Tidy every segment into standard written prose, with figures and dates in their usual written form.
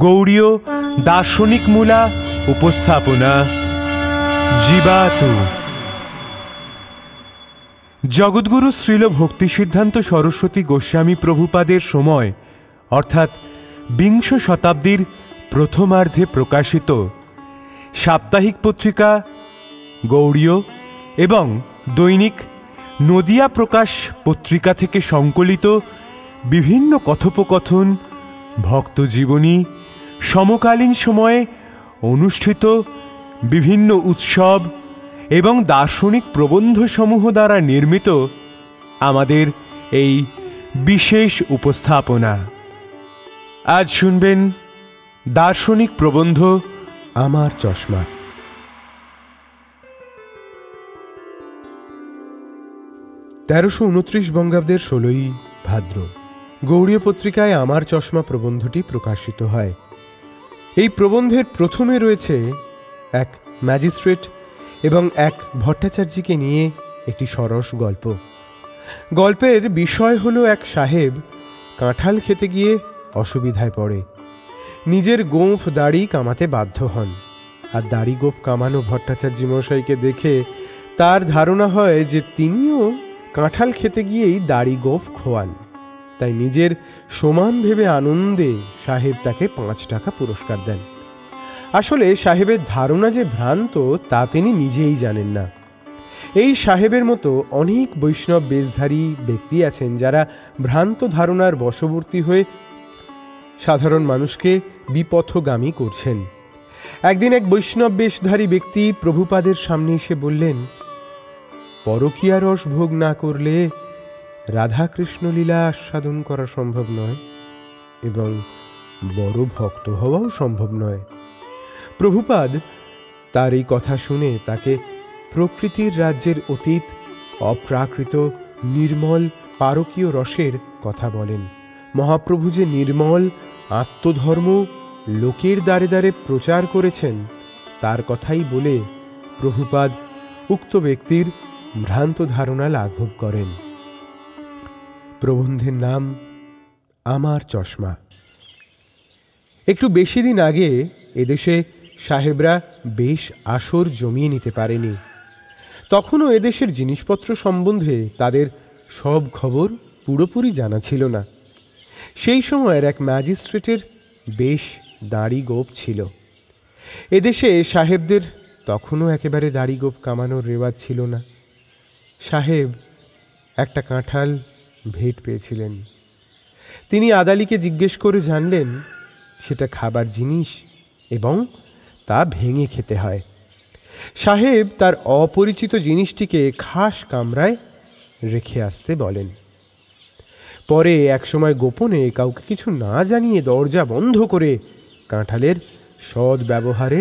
গৌড়ীয় দার্শনিক মূলা উপস্থাপনা জীবাতু। জগদ্গুরু শ্রীল ভক্তি সিদ্ধান্ত সরস্বতী গোস্বামী প্রভুপাদের সময় অর্থাৎ বিংশ শতাব্দীর প্রথমার্ধে প্রকাশিত সাপ্তাহিক পত্রিকা গৌড়ীয় এবং দৈনিক নদিয়া প্রকাশ পত্রিকা থেকে সংকলিত বিভিন্ন কথোপকথন, ভক্তজীবনী, সমকালীন সময়ে অনুষ্ঠিত বিভিন্ন উৎসব এবং দার্শনিক প্রবন্ধসমূহ দ্বারা নির্মিত আমাদের এই বিশেষ উপস্থাপনা। আজ শুনবেন দার্শনিক প্রবন্ধ আমার চশমা। 1329 বঙ্গাব্দের 16ই ভাদ্র গৌড়ীয় পত্রিকায় আমার চশমা প্রবন্ধটি প্রকাশিত হয়। এই প্রবন্ধের প্রথমে রয়েছে এক ম্যাজিস্ট্রেট এবং এক ভট্টাচার্যকে নিয়ে একটি সরস গল্প। গল্পের বিষয় হলো এক সাহেব কাঁঠাল খেতে গিয়ে অসুবিধায় পড়ে, নিজের গোঁফ দাড়ি কামাতে বাধ্য হন। আর দাড়ি গোঁফ কামানো ভট্টাচার্য মশাইকে দেখে তার ধারণা হয় যে তিনিও কাঁঠাল খেতে গিয়েই দাড়ি গোঁফ খোয়ান। তাই নিজের সমান ভেবে আনন্দে সাহেব তাকে 5 টাকা পুরস্কার দেন। আসলে সাহেবের ধারণা যে ভ্রান্ত তা তিনি নিজেই জানেন না। এই সাহেবের মতো অনেক বৈষ্ণব বেশধারী ব্যক্তি আছেন যারা ভ্রান্ত ধারণার বশবর্তী হয়ে সাধারণ মানুষকে বিপথগামী করছেন। একদিন এক বৈষ্ণব বেশধারী ব্যক্তি প্রভুপাদের সামনে এসে বললেন, পরকীয়া রস ভোগ না করলে রাধাকৃষ্ণ লীলা আস্বাদন করা সম্ভব নয় এবং বড় ভক্ত হওয়াও সম্ভব নয়। প্রভুপাদ তার এই কথা শুনে তাকে প্রকৃতির রাজ্যের অতীত অপ্রাকৃত নির্মল পারকীয় রসের কথা বলেন। মহাপ্রভু যে নির্মল আত্মধর্ম লোকের দ্বারে দ্বারে প্রচার করেছেন তার কথাই বলে প্রভুপাদ উক্ত ব্যক্তির ভ্রান্ত ধারণা লাঘব করেন। প্রবন্ধের নাম আমার চশমা। একটু বেশি দিন আগে এদেশে সাহেবরা বেশ আসর জমিয়ে নিতে পারেনি। তখনও এদেশের জিনিসপত্র সম্বন্ধে তাদের সব খবর পুরোপুরি জানা ছিল না। সেই সময়ের এক ম্যাজিস্ট্রেটের বেশ দাড়ি গোঁফ ছিল। এদেশে সাহেবদের তখনও একেবারে দাড়ি গোঁফ কামানোর রেওয়াজ ছিল না। সাহেব একটা কাঁঠাল ভেট পেয়েছিলেন। তিনি আদালিকে জিজ্ঞেস করে জানলেন সেটা খাবার জিনিস এবং তা ভেঙে খেতে হয়। সাহেব তার অপরিচিত জিনিসটিকে খাস কামরায় রেখে আসতে বলেন। পরে একসময় গোপনে কাউকে কিছু না জানিয়ে দরজা বন্ধ করে কাঁঠালের সৎ ব্যবহারে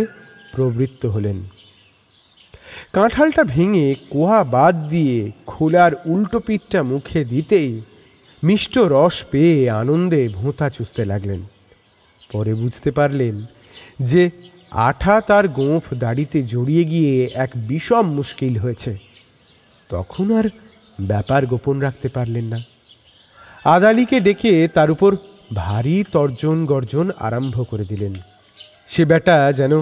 প্রবৃত্ত হলেন। কাঁঠালটা ভেঙে কোয়া বাদ দিয়ে খোলার উল্টো পিঠটা মুখে দিতেই মিষ্ট রস পেয়ে আনন্দে ভোঁতা চুষতে লাগলেন। পরে বুঝতে পারলেন যে আঠা তার গোঁফ দাড়িতে জড়িয়ে গিয়ে এক বিষম মুশকিল হয়েছে। তখন আর ব্যাপার গোপন রাখতে পারলেন না। আদালিকে ডেকে তার উপর ভারী তর্জন গর্জন আরম্ভ করে দিলেন। সে বেটা যেন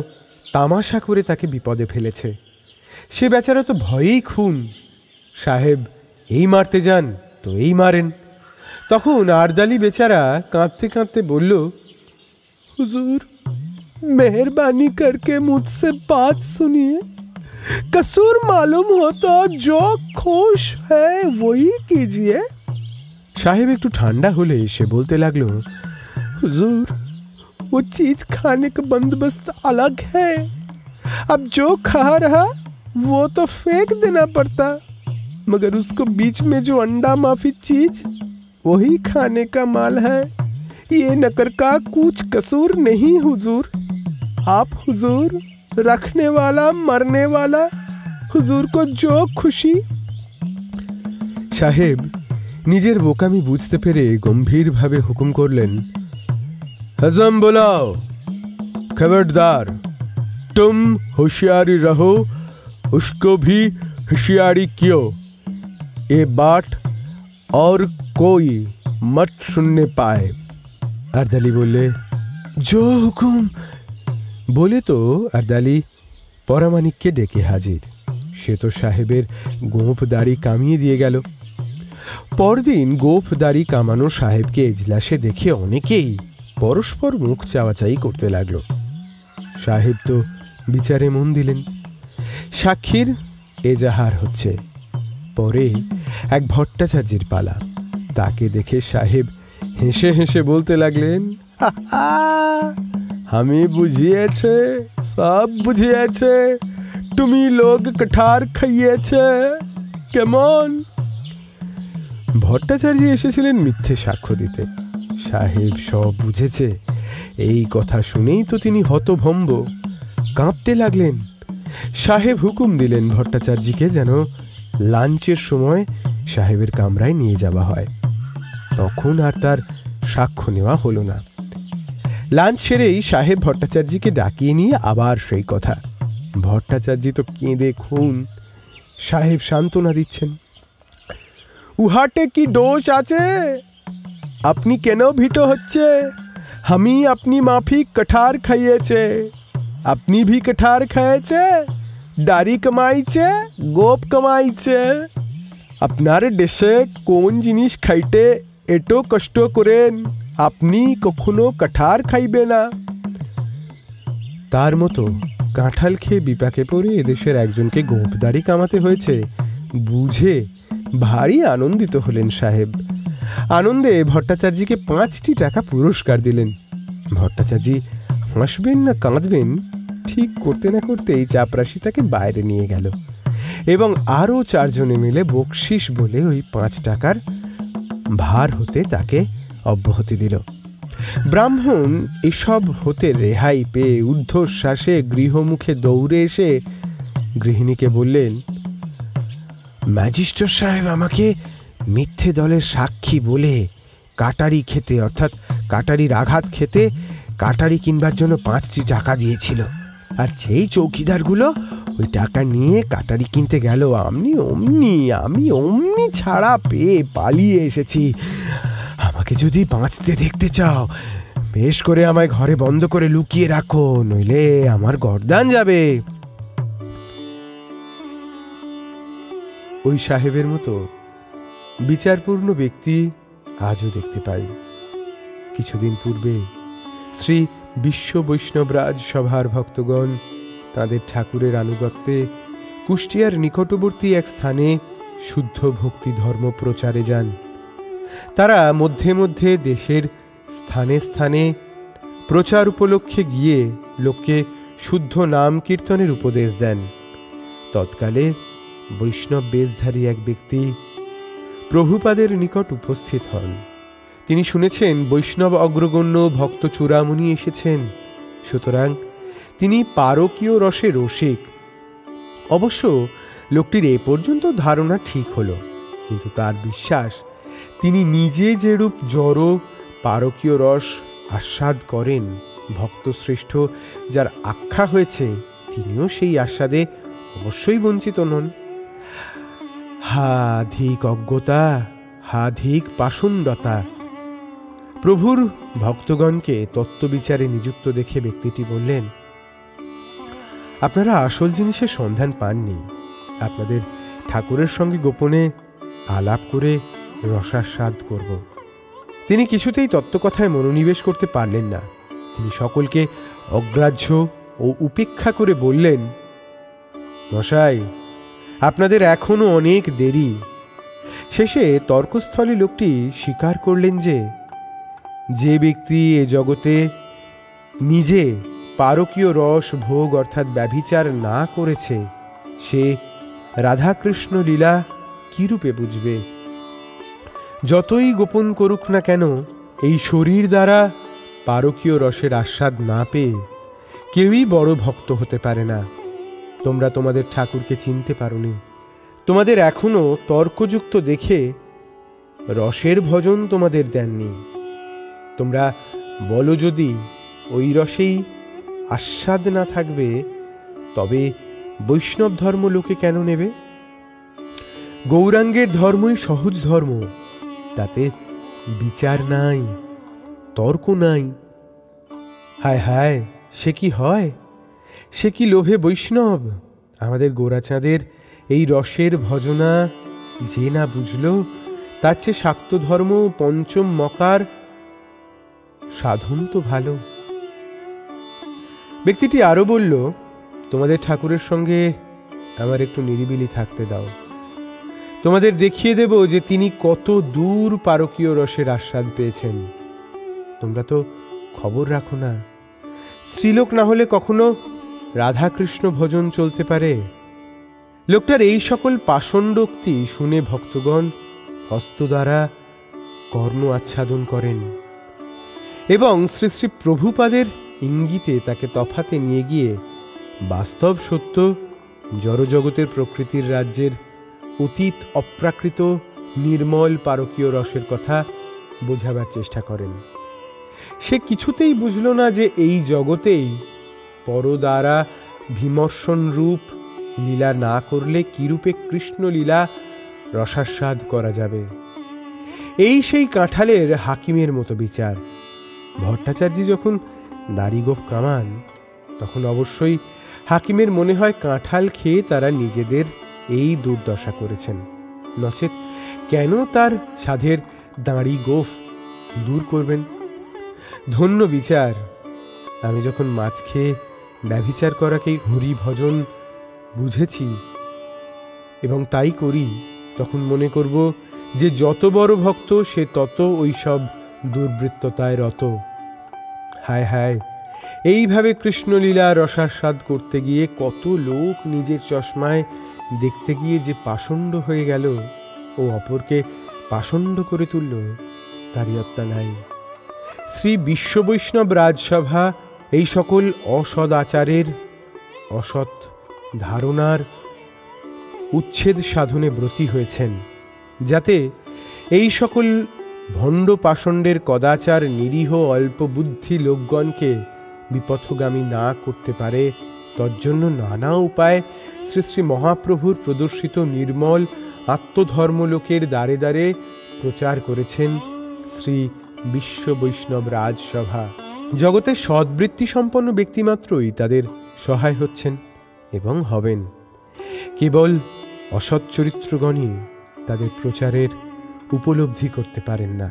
তামাশা করে তাকে বিপদে ফেলেছে। সে বেচারা তো ভয়েই খুন। সাহেব এই মারতে যান তো এই মারেন। তখন আরদালি বেচারা কাঁদতে কাঁদতে বলল, হুজুর मेहरबानी करके मुझसे बात सुनिए, कसूर मालूम हो तो जो खुश है वही कीजिए। साहेब একটু ঠান্ডা হলে সে বলতে লাগলো, हुजूर वो चीज खाने का बंदोबस्त अलग है, अब जो खा रहा वो तो फेंक देना पड़ता, मगर उसको बीच में जो अंडा माफी चीज वही खाने का माल है। ये नकर का कुछ कसूर नहीं हुजूर, आप हुजूर रखने वाला मरने वाला, हुजूर को जो खुशी। साहेब নিজের বোকামি বুঝতে পেরে গম্ভীরভাবে হুকুম করলেন, हजम बुलाओ, खबरदार तुम होशियारी रहो, उसको भी होशियारी कियो, ये बात और कोई मत सुनने पाए। আরদালি বললে, জো হুকুম বলে তো আর্দালি পরামানিককে ডেকে হাজির। সে তো সাহেবের গোঁফ দাড়ি কামিয়ে দিয়ে গেল। পরদিন গোঁফ দাড়ি কামানো সাহেবকে এজলাসে দেখে অনেকেই পরস্পর মুখ চাওয়াচাই করতে লাগল। সাহেব তো বিচারে মন দিলেন। সাক্ষীর এজাহার হচ্ছে। পরে এক ভট্টাচার্যের পালা। তাকে দেখে সাহেব হেসে হেসে বলতে লাগলেন, আমি বুঝিয়েছে, সব বুঝিয়েছে, তুমি লোক কঠার খাইয়েছে কেমন। ভট্টাচার্য এসেছিলেন মিথ্যে সাক্ষ্য দিতে। সাহেব সব বুঝেছে এই কথা শুনেই তো তিনি হতভম্ব, কাঁপতে লাগলেন। সাহেব হুকুম দিলেন ভট্টাচার্যকে যেন লাঞ্চের সময় সাহেবের কামরায় নিয়ে যাওয়া হয়। তখন আর তার সাক্ষ্য নেওয়া হলো না। লাঞ্চ সেরেই সাহেব ভট্টাচার্যকে ডাকিয়ে নিয়ে আবার সেই কথা। ভট্টাচার্য তো কেঁদে খুন। সাহেব সান্ত্বনা দিচ্ছেন, উহাটে কি দোষ আছে? আপনি কেন ভীত হচ্ছে? আমি আপনি মাফিক কঠার খাইয়েছে, আপনি ভি কঠার খাইয়েছে, দাড়ি কামাইছে, গোপ কামাইছে। আপনার দেশে কোন জিনিস খাইতে এত কষ্ট করেন, আপনি কখনো কাঠার খাইবে না। তার মতো কাঁঠাল খেয়ে বিপাকে পড়ে এদেশের একজনকে গোপ দাড়ি কামাতে হয়েছে বুঝে ভারী আনন্দিত হলেন সাহেব। আনন্দে ভট্টাচার্যকে 5টি টাকা পুরস্কার দিলেন। ভট্টাচার্য হাসবেন না কাঁদবেন ঠিক করতে না করতেই চাপরাশি তাকে বাইরে নিয়ে গেল এবং আরও 4 জনে মিলে বকশিস বলে ওই 5 টাকার ভার হতে তাকে অব্যাহতি দিল। ব্রাহ্মণ এসব হতে রেহাই পেয়ে ঊর্ধ্বশ্বাসে গৃহমুখে দৌড়ে এসে গৃহিণীকে বললেন, ম্যাজিস্ট্রেট সাহেব আমাকে মিথ্যে দলের সাক্ষী বলে কাটারি খেতে, অর্থাৎ কাটারির আঘাত খেতে কাটারি কিনবার জন্য 5টি টাকা দিয়েছিল। আর যেই চৌকিদারগুলো ওই টাকা নিয়ে কাটারি কিনতে গেল আমি অমনি ছাড়া পেয়ে পালিয়ে এসেছি। আমাকে যদি বাঁচতে দেখতে চাও বেশ করে আমায় ঘরে বন্ধ করে লুকিয়ে রাখো, নইলে আমার গর্দান যাবে। ওই সাহেবের মতো বিচারপূর্ণ ব্যক্তি আজও দেখতে পাই। কিছুদিন পূর্বে শ্রী বিশ্ব বৈষ্ণবরাজ সভার ভক্তগণ তাদের ঠাকুরের আনুগত্যে কুষ্টিয়ার নিকটবর্তী এক স্থানে শুদ্ধ ভক্তি ধর্ম প্রচারে যান। তারা মধ্যে মধ্যে দেশের স্থানে স্থানে প্রচার উপলক্ষে গিয়ে লোককে শুদ্ধ নাম কীর্তনের উপদেশ দেন। তৎকালে বৈষ্ণব বেশধারী এক ব্যক্তি প্রভুপাদের নিকট উপস্থিত হন। তিনি শুনেছেন বৈষ্ণব অগ্রগণ্য ভক্ত চূড়ামণি এসেছেন, সুতরাং তিনি পারকীয় রসে রসিক। অবশ্য লোকটির এ পর্যন্ত ধারণা ঠিক হল, কিন্তু তার বিশ্বাস তিনি নিজে যেরূপ জড় পারকীয় রস আস্বাদ করেন, ভক্তশ্রেষ্ঠ যার আখ্যা হয়েছে তিনিও সেই আস্বাদে অবশ্যই বঞ্চিত নন। হাধিক অজ্ঞতা, হাধিক পাষণ্ডতা। প্রভুর ভক্তগণকে তত্ত্ববিচারে নিযুক্ত দেখে ব্যক্তিটি বললেন, আপনারা আসল জিনিসের সন্ধান পাননি। আপনাদের ঠাকুরের সঙ্গে গোপনে আলাপ করে রসাস্বাদ করব। তিনি কিছুতেই তত্ত্বকথায় মনোনিবেশ করতে পারলেন না। তিনি সকলকে অগ্রাহ্য ও উপেক্ষা করে বললেন, মশাই, আপনাদের এখনো অনেক দেরি। শেষে তর্কস্থলে লোকটি স্বীকার করলেন যে ব্যক্তি এ জগতে নিজে পারকীয় রস ভোগ অর্থাৎ ব্যভিচার না করেছে সে রাধাকৃষ্ণ লীলা কিরূপে বুঝবে? যতই গোপন করুক না কেন, এই শরীর দ্বারা পারকীয় রসের আস্বাদ না পেয়ে কেউই বড় ভক্ত হতে পারে না। তোমরা তোমাদের ঠাকুরকে চিনতে পারোনি। তোমাদের এখনো তর্কযুক্ত দেখে রসের ভজন তোমাদের দেননি। তোমরা বলো যদি ওই রসেই আস্বাদ না থাকবে, তবে বৈষ্ণব ধর্ম লোকে কেন নেবে? গৌরাঙ্গের ধর্মই সহজ ধর্ম, তাতে বিচার নাই, তর্ক নাই। হায় হায়, সে কি হয়, সে কি লোভে বৈষ্ণব! আমাদের গোরাচাঁদের এই রসের ভজনা যে না বুঝল, তার চেয়ে শাক্ত ধর্ম পঞ্চম মকার সাধন তো ভালো। ব্যক্তিটি আরো বলল, তোমাদের ঠাকুরের সঙ্গে আমার একটু নিরিবিলি থাকতে দাও, তোমাদের দেখিয়ে দেব যে তিনি কত দূর পারকীয় রসের আস্বাদ পেয়েছেন। তোমরা তো খবর রাখো না, স্ত্রীলোক না হলে কখনো রাধাকৃষ্ণ ভজন চলতে পারে? লোকটার এই সকল পাষণ্ডোক্তি শুনে ভক্তগণ হস্ত দ্বারা কর্ণ আচ্ছাদন করেন এবং শ্রী শ্রী প্রভুপাদের ইঙ্গিতে তাকে তফাতে নিয়ে গিয়ে বাস্তব সত্য জড়জগতের প্রকৃতির রাজ্যের অতীত অপ্রাকৃত নির্মল পারকীয় রসের কথা বোঝাবার চেষ্টা করেন। সে কিছুতেই বুঝল না যে এই জগতেই পর দ্বারা বিমর্ষণ রূপ লীলা না করলে কিরূপে কৃষ্ণ লীলা রসাস্বাদ করা যাবে। এই সেই কাঁঠালের হাকিমের মতো বিচার। ভট্টাচার্য যখন দাড়ি গোঁফ কামান, তখন অবশ্যই হাকিমের মনে হয় কাঁঠাল খেয়ে তারা নিজেদের এই দুর্দশা করেছেন, নচেত কেন তার সাধের দাড়ি গোঁফ দূর করবেন? ধন্য বিচার। আমি যখন মাছ খেয়ে ব্যভিচার করাকেই হরি ভজন বুঝেছি এবং তাই করি, তখন মনে করব যে যত বড় ভক্ত সে তত ওইসব দুর্বৃত্ততায় রত। হায় হায়, এইভাবে কৃষ্ণলীলা রসাস্বাদ করতে গিয়ে কত লোক নিজের চশমায় দেখতে গিয়ে যে পাষণ্ড হয়ে গেল ও অপরকে পাষণ্ড করে তুলল, তারই অত্যা নাই। শ্রী বিশ্ব বৈষ্ণব রাজসভা এই সকল অসৎ আচারের, অসৎ ধারণার উচ্ছেদ সাধনে ব্রতী হয়েছেন, যাতে এই সকল ভণ্ড পাষণ্ডের কদাচার নিরীহ অল্প বুদ্ধি লোকগণকে বিপথগামী না করতে পারে, তজ্জন্য নানা উপায় শ্রী শ্রী মহাপ্রভুর প্রদর্শিত নির্মল আত্মধর্মলোকের দ্বারে দ্বারে প্রচার করেছেন শ্রী বিশ্ব বৈষ্ণব রাজসভা। জগতে সদ্বৃত্তি সম্পন্ন ব্যক্তিমাত্রই তাদের সহায় হচ্ছেন এবং হবেন। কেবল অসৎ চরিত্রগণই তাদের প্রচারের উপলব্ধি করতে পারেন না।